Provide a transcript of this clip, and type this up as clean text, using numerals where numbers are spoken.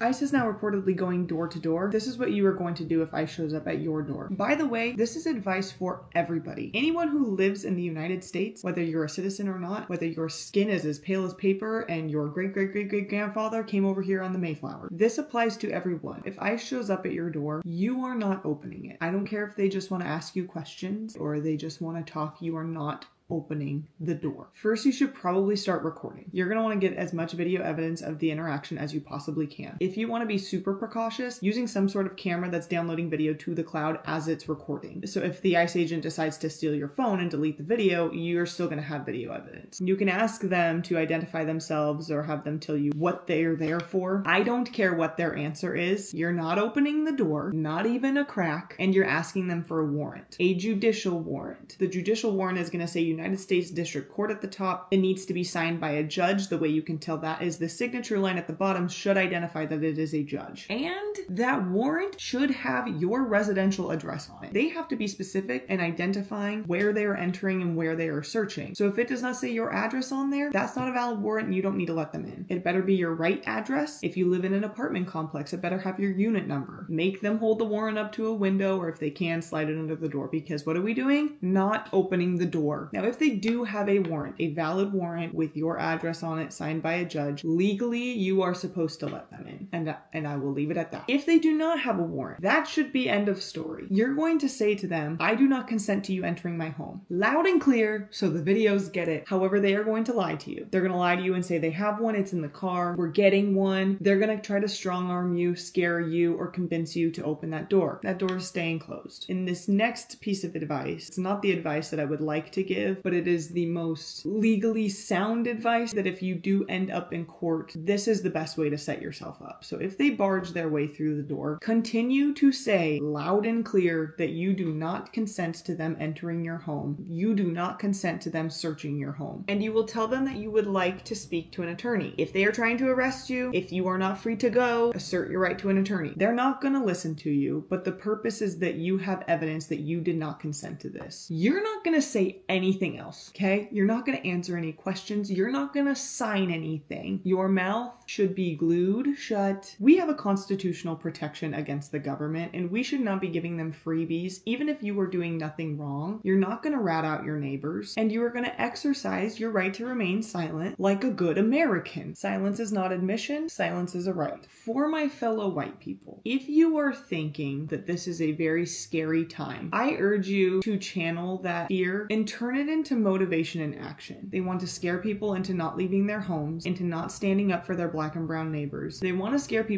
ICE is now reportedly going door to door. This is what you are going to do if ICE shows up at your door. By the way, this is advice for everybody. Anyone who lives in the United States, whether you're a citizen or not, whether your skin is as pale as paper and your great-great-great-great-grandfather came over here on the Mayflower. This applies to everyone. If ICE shows up at your door, you are not opening it. I don't care if they just want to ask you questions or they just want to talk, you are not opening the door. First, you should probably start recording. You're going to want to get as much video evidence of the interaction as you possibly can. If you want to be super precautious, using some sort of camera that's downloading video to the cloud as it's recording. So if the ICE agent decides to steal your phone and delete the video, you're still going to have video evidence. You can ask them to identify themselves or have them tell you what they're there for. I don't care what their answer is. You're not opening the door, not even a crack, and you're asking them for a warrant, a judicial warrant. The judicial warrant is going to say United States District Court at the top. It needs to be signed by a judge. The way you can tell that is the signature line at the bottom should identify that it is a judge. And that warrant should have your residential address on it. They have to be specific in identifying where they are entering and where they are searching. So if it does not say your address on there, that's not a valid warrant and you don't need to let them in. It better be your right address. If you live in an apartment complex, it better have your unit number. Make them hold the warrant up to a window, or if they can, slide it under the door, because what are we doing? Not opening the door. Now, if they do have a warrant, a valid warrant with your address on it, signed by a judge, legally you are supposed to let them in. And I will leave it at that. If they do not have a warrant, that should be end of story. You're going to say to them, I do not consent to you entering my home. Loud and clear so the videos get it. However, they are going to lie to you. They're going to lie to you and say they have one, it's in the car, we're getting one. They're going to try to strong arm you, scare you, or convince you to open that door. That door is staying closed. In this next piece of advice, it's not the advice that I would like to give, but it is the most legally sound advice that if you do end up in court, this is the best way to set yourself up. So if they barge their way through the door, continue to say loud and clear that you do not consent to them entering your home. You do not consent to them searching your home. And you will tell them that you would like to speak to an attorney. If they are trying to arrest you, if you are not free to go, assert your right to an attorney. They're not going to listen to you, but the purpose is that you have evidence that you did not consent to this. You're not going to say anything else. Okay? You're not going to answer any questions. You're not going to sign anything. Your mouth should be glued shut. We have a constitutional protection against the government, and we should not be giving them freebies. Even if you were doing nothing wrong, you're not going to rat out your neighbors, and you are going to exercise your right to remain silent like a good American. Silence is not admission. Silence is a right. For my fellow white people, if you are thinking that this is a very scary time, I urge you to channel that fear and turn it into motivation and action. They want to scare people into not leaving their homes, into not standing up for their black and brown neighbors. They want to scare people